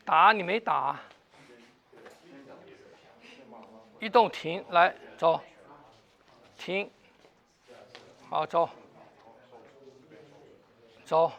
打你没打，一动停，来走，停，好走，走，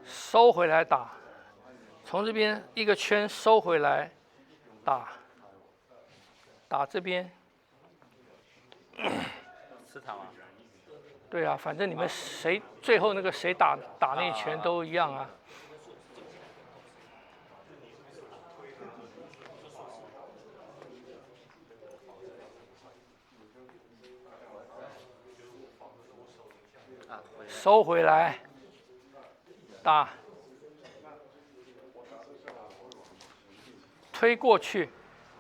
收回来打，从这边一个圈收回来打，打这边。吃它吗？对啊，反正你们谁最后那个谁打那一拳都一样啊。收回来，打，推过去，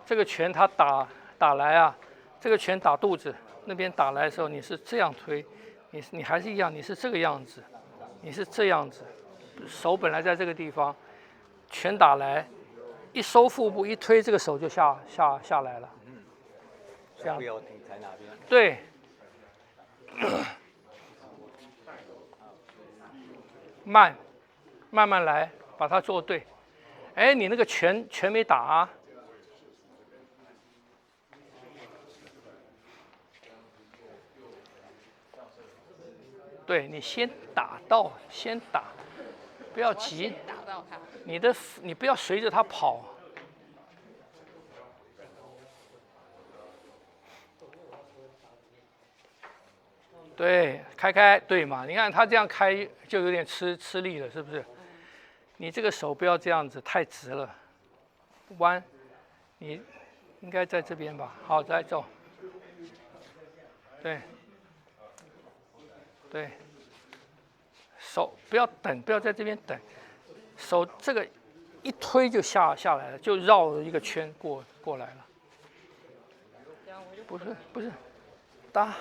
这个拳他打来啊，这个拳打肚子，那边打来的时候你是这样推，你还是一样，你是这个样子，你是这样子，手本来在这个地方，拳打来，一收腹部一推，这个手就下来了。这样。不要停在那边。对。慢慢来，把它做对。哎，你那个拳没打啊？对，你先打，不要急。打到他。你不要随着他跑。对，开，对嘛？你看他这样开就有点吃力了，是不是？你这个手不要这样子太直了，弯，你应该在这边吧？好，来走。对，手不要等，不要在这边等，手这个一推就下来了，就绕了一个圈过来了。不是，打。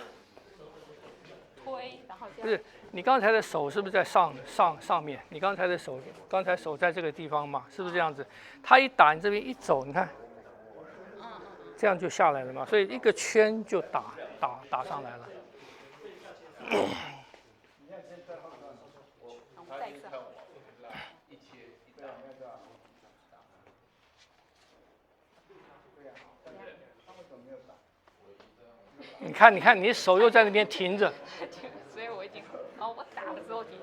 推，然后不是，你刚才的手是不是在上面？你刚才手在这个地方嘛，是不是这样子？他一打，你这边一走，你看，这样就下来了嘛。所以一个圈就打上来了。你看，你手又在那边停着。所以我已经，我打的时候停。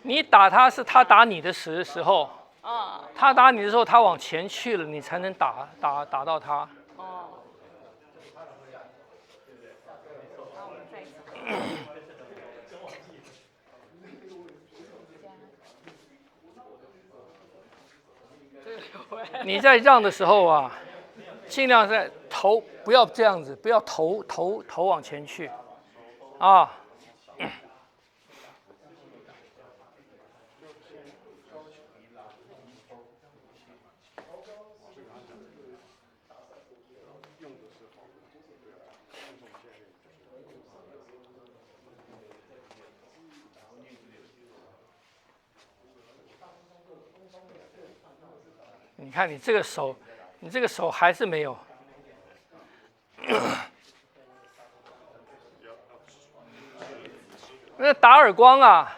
你打他是他打你的时候，啊。他打你的时候，他往前去了，你才能打到他。哦。然后我们再一次。你在让的时候啊，尽量在头不要这样子，不要头往前去，啊。你看你这个手还是没有。那打耳光啊，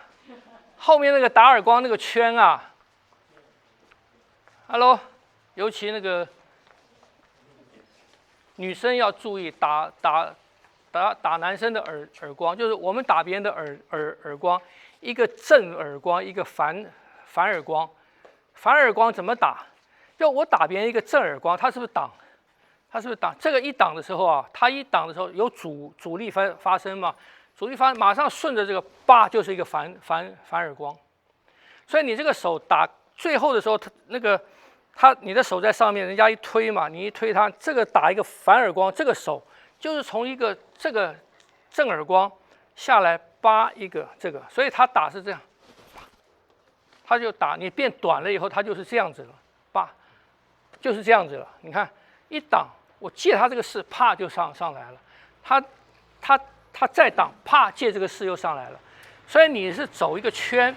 后面那个打耳光那个圈啊 ，Hello， 尤其那个女生要注意打男生的耳光，就是我们打别人的耳光，一个正耳光，一个反耳光。反耳光怎么打？要我打别人一个正耳光，他是不是挡？这个一挡的时候啊，他一挡的时候有阻力发生嘛？阻力马上顺着这个叭就是一个反耳光。所以你这个手打最后的时候，你的手在上面，人家一推嘛，你一推他，这个打一个反耳光，这个手就是从一个这个正耳光下来叭一个这个，所以他打是这样。他就打你变短了以后，他就是这样子了，叭，就是这样子了。你看一挡，我借他这个势，啪就上来了。他再挡，啪借这个势又上来了。所以你是走一个圈，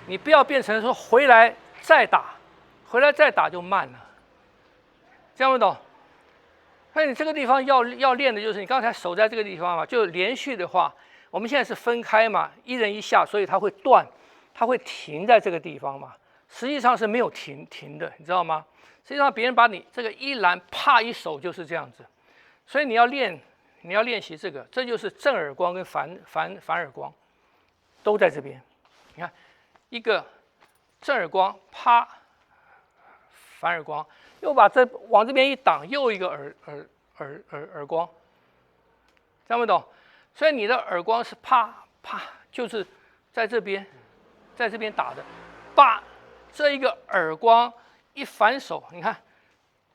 你不要变成说回来再打就慢了。这样不懂？所以你这个地方要练的就是你刚才手在这个地方嘛，就连续的话，我们现在是分开嘛，一人一下，所以它会断。它会停在这个地方嘛？实际上是没有停的，你知道吗？实际上别人把你这个一拦，啪一手就是这样子。所以你要练习这个，这就是正耳光跟反耳光，都在这边。你看，一个正耳光，啪，反耳光，又把这往这边一挡，又一个耳光，听不懂？所以你的耳光是啪啪，就是在这边打的，叭，这一个耳光一反手，你看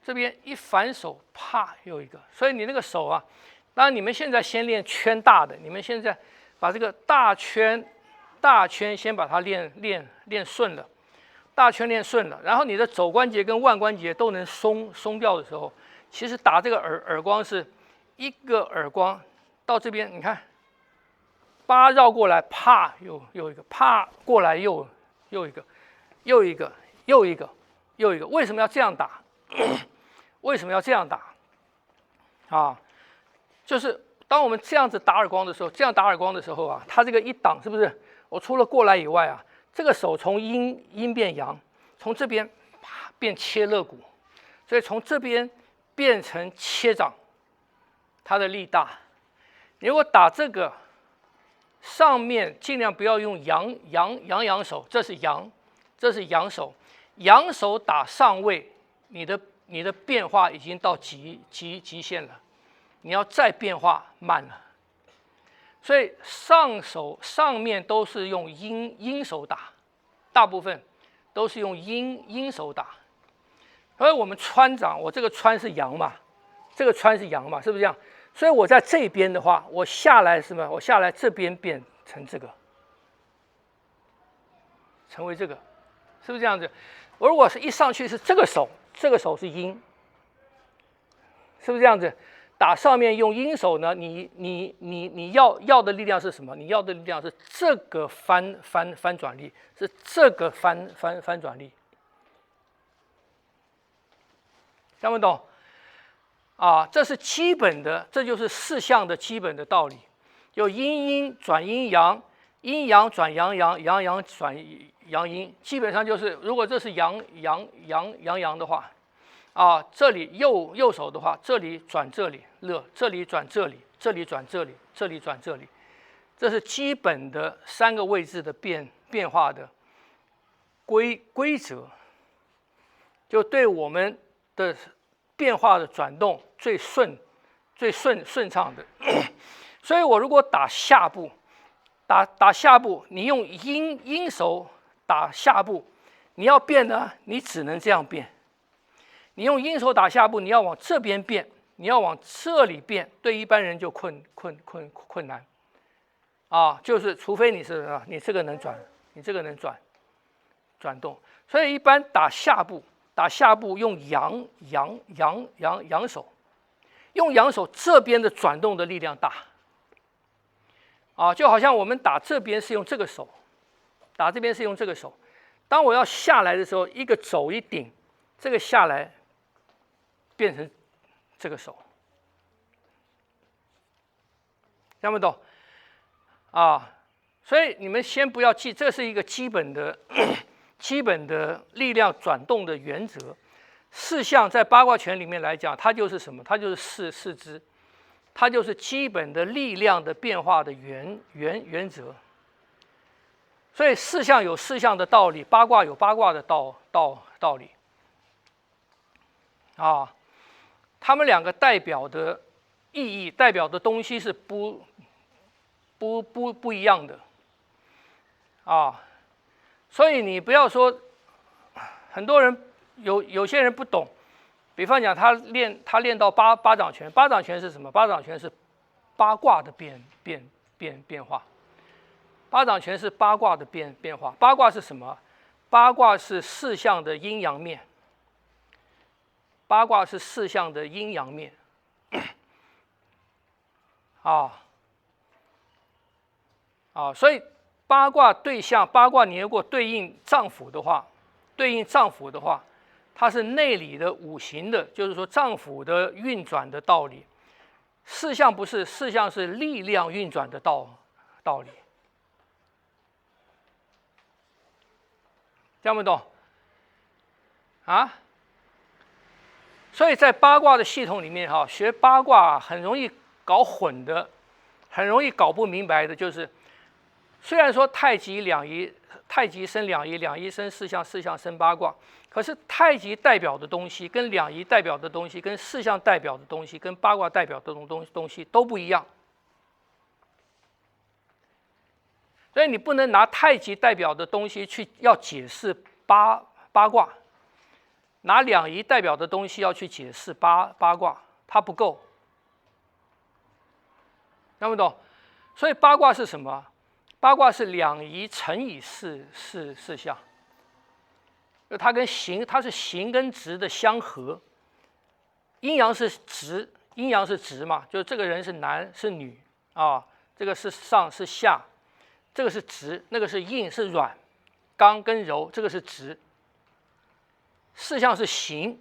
这边一反手，啪又一个，所以你那个手啊，当然你们现在先练圈大的，你们现在把这个大圈先把它练顺了，大圈练顺了，然后你的肘关节跟腕关节都能松掉的时候，其实打这个耳光是一个耳光到这边，你看。叭绕过来，啪又一个，啪过来又一个，又一个，为什么要这样打？为什么要这样打？啊，就是当我们这样子打耳光的时候，啊，它这个一挡是不是？我除了过来以外啊，这个手从阴变阳，从这边啪变切肋骨，所以从这边变成切掌，它的力大。你如果打这个。上面尽量不要用阳手，这是阳手，阳手打上位，你的变化已经到极限了，你要再变化慢了。所以上面都是用阴手打，大部分都是用阴手打。所以我们穿掌，我这个穿是阳嘛，这个穿是阳嘛，是不是这样？所以我在这边的话，我下来是什么？我下来这边变成这个，成为这个，是不是这样子？我如果是一上去是这个手是阴，是不是这样子？打上面用阴手呢？你要的力量是什么？你要的力量是这个翻转力，是这个翻转力，听不懂？啊，这是基本的，这就是四象的基本的道理。有阴转阴阳，阴阳转阳阳，阳阳转阳阴，基本上就是，如果这是阳的话，啊，这里右手的话，这里转这里乐，这里转这里，这里转这里，这里转这里，这是基本的3个位置的变化的规则，就对我们的变化的转动最顺畅的。所以我如果打下部，打下部，你用阴手打下部，你要变呢，你只能这样变。你用阴手打下部，你要往这边变，你要往这里变，对一般人就困难。啊，就是除非你是啊，你这个能转，你这个能转动。所以一般打下部用阳手，用阳手这边的转动的力量大。啊，就好像我们打这边是用这个手，打这边是用这个手。当我要下来的时候，一个肘一顶，这个下来变成这个手，听不懂？啊，所以你们先不要记，这是一个基本的力量转动的原则。4象在八卦拳里面来讲，它就是什么？它就是四肢。它就是基本的力量的变化的原则，所以4象有4象的道理，八卦有八卦的道理，啊，他们2个代表的意义、代表的东西是不一样的，啊，所以你不要说，很多人有些人不懂。比方讲，他练到八掌拳，八掌拳是什么？八掌拳是八卦的变化。八掌拳是八卦的变化。八卦是什么？八卦是4象的阴阳面。八卦是4象的阴阳面。所以八卦对象，八卦你如果对应脏腑的话，它是内里的五行的，就是说脏腑的运转的道理。4象不是，4象是力量运转的道理。听不懂？啊？所以在八卦的系统里面哈，学八卦很容易搞混的，很容易搞不明白的，就是虽然说太极两仪，太极生两仪，两仪生四象，四象生八卦，可是太极代表的东西跟两仪代表的东西，跟四象代表的东西，跟八卦代表的东西都不一样。所以你不能拿太极代表的东西去要解释八卦，拿两仪代表的东西要去解释八卦，它不够。听不懂？所以八卦是什么？八卦是两仪乘以四象，它跟形，它是形跟直的相合。阴阳是直，阴阳是直嘛，就是这个人是男是女啊，这个是上是下。这个是直，那个是硬是软，刚跟柔，这个是直。四象是形，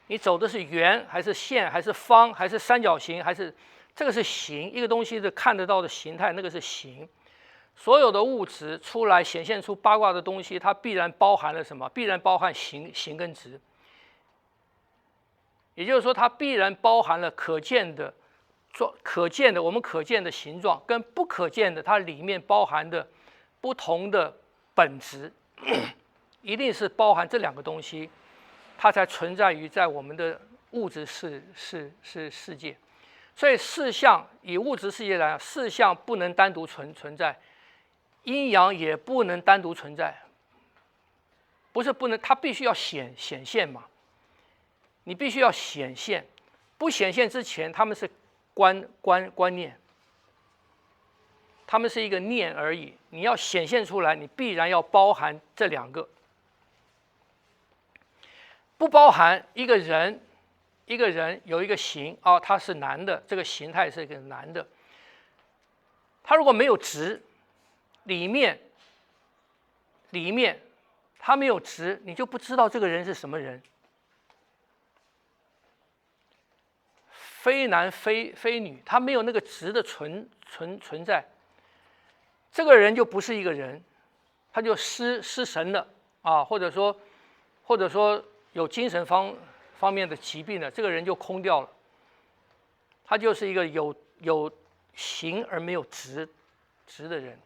你走的是圆还是线还是方还是三角形，还是这个是形，一个东西的看得到的形态，那个是形。所有的物质出来显现出八卦的东西，它必然包含了什么？必然包含形跟直。也就是说，它必然包含了可见的。我们可见的形状跟不可见的，它里面包含的不同的本质，一定是包含这两个东西，它才存在于在我们的物质世界。所以四象以物质世界来讲，四象不能单独存在，阴阳也不能单独存在。不是不能，它必须要显现嘛，你必须要显现，不显现之前，他们是观念，他们是一个念而已。你要显现出来，你必然要包含这两个。不包含一个人有一个形啊，他是男的，这个形态是一个男的。他如果没有直，里面他没有直，你就不知道这个人是什么人。非男非女，他没有那个直的存在，这个人就不是一个人，他就失神了啊，或者说有精神方面的疾病了，这个人就空掉了，他就是一个有形而没有直的人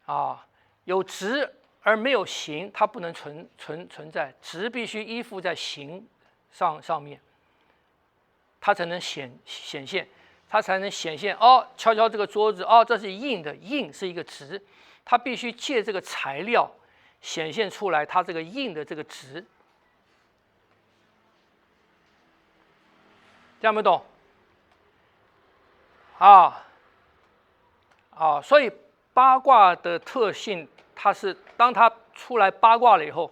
啊，有直而没有形，它不能存在，直必须依附在形上面。它才能显现，它才能显现。哦，敲这个桌子，哦，这是硬的，硬是一个直，它必须借这个材料显现出来，它这个硬的这个直。这样没懂？所以八卦的特性，它是当它出来八卦了以后，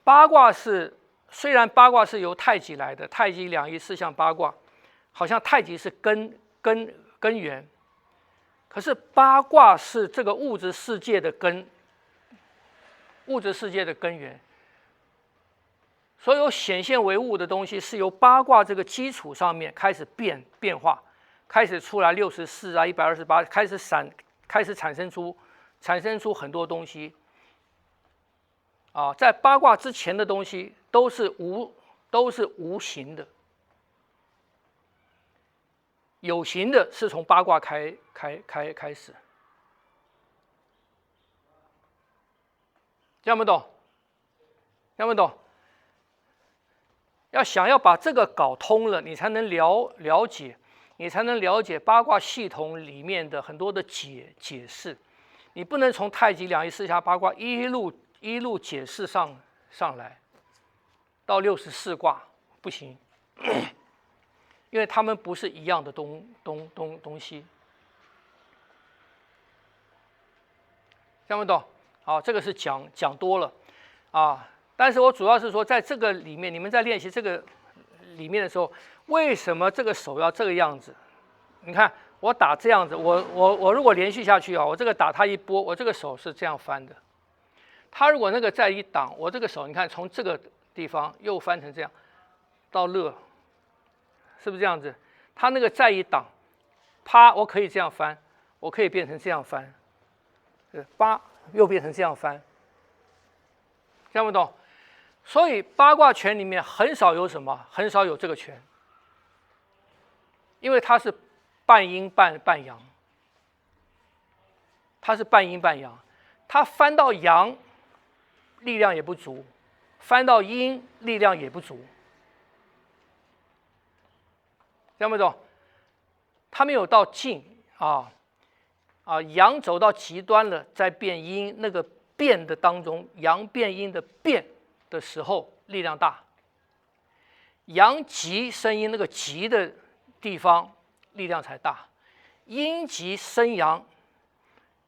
八卦是虽然八卦是由太极来的，太极两仪四象八卦。好像太极是根源，可是八卦是这个物质世界的根，物质世界的根源。所有显现为物的东西是由八卦这个基础上面开始变化，开始出来64啊128，开始产生出很多东西。在八卦之前的东西都是无形的。有形的是从八卦开始，听不懂？听不懂？想要把这个搞通了，你才能了解，你才能了解八卦系统里面的很多的解释。你不能从太极两仪四象八卦一路解释上来，到64卦不行。因为它们不是一样的东西，听不懂？这个是讲多了啊。但是我主要是说，在这个里面，你们在练习这个里面的时候，为什么这个手要这个样子？你看我打这样子，我如果连续下去啊，我这个打他一波，我这个手是这样翻的。他如果那个再一挡，我这个手你看从这个地方又翻成这样，到乐。是不是这样子？它那个再一挡，啪，我可以这样翻，我可以变成这样翻，啪，又变成这样翻，听不懂？所以八卦拳里面很少有什么，很少有这个拳，因为它是半阴半阳，它是半阴半阳，它翻到阳力量也不足，翻到阴力量也不足，听不懂？它没有到尽阳走到极端了，再变阴，那个变的当中，阳变阴的变的时候力量大，阳极生阴那个极的地方力量才大，阴极生阳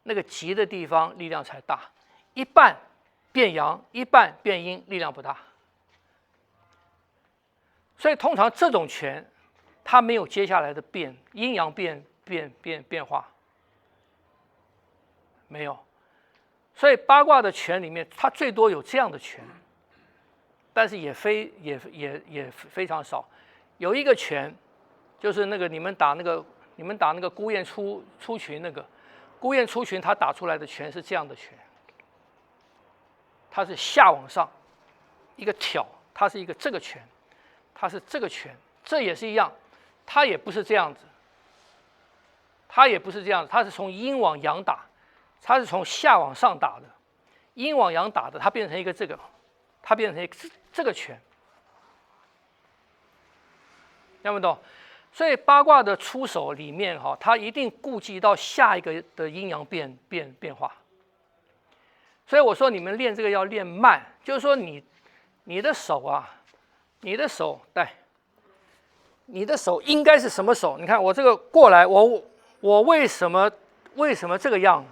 那个极的地方力量才大，一半变阳，一半变阴，力量不大。所以通常这种拳，它没有接下来的变阴阳变化，没有。所以八卦的拳里面，它最多有这样的拳，但是也非常少。有一个拳，就是那个你们打那个孤雁出群那个孤雁出群，他打出来的拳是这样的拳，它是下往上一个挑，它是一个这个拳，它是这个拳，这也是一样，它也不是这样子，它也不是这样子，它是从阴往阳打，它是从下往上打的，阴往阳打的，它变成一个这个，它变成一个这个拳，听不懂？所以八卦的出手里面它一定顾及到下一个的阴阳变化。所以我说你们练这个要练慢，就是说你的手你的手应该是什么手？你看我这个过来，我为什么这个样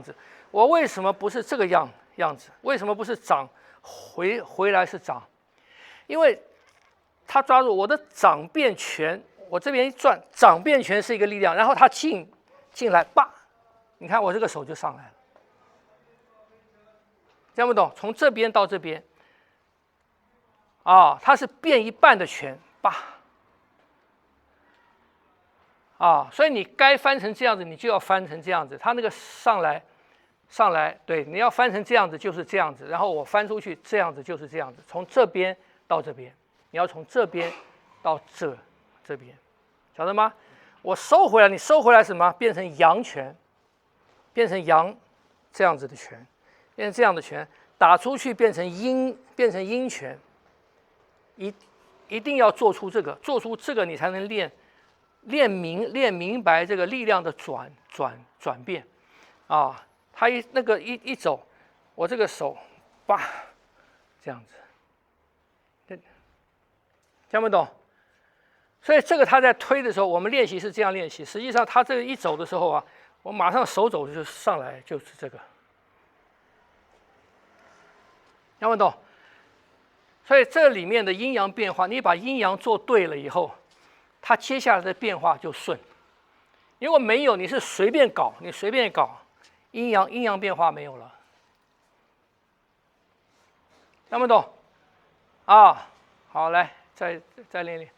子？我为什么不是这个样子？为什么不是掌回来是掌？因为他抓住我的掌变拳，我这边一转，掌变拳是一个力量，然后他进来，叭，你看我这个手就上来了，听不懂？从这边到这边，它是变一半的拳，叭，所以你该翻成这样子，你就要翻成这样子。他那个上来，对，你要翻成这样子就是这样子，然后我翻出去这样子就是这样子，从这边到这边，你要从这边到这边，晓得吗？我收回来，你收回来什么？变成阳拳，变成阳这样子的拳，变成这样的拳，打出去变成阴拳，一定要做出这个，你才能练明白这个力量的转变他一走，我这个手叭这样子，听不懂？所以这个他在推的时候，我们练习是这样练习。实际上他这个一走的时候我马上手肘就上来，就是这个，听不懂？所以这里面的阴阳变化，你把阴阳做对了以后，它接下来的变化就顺。如果没有，你是随便搞，阴阳变化没有了，听不懂？好，来再练练。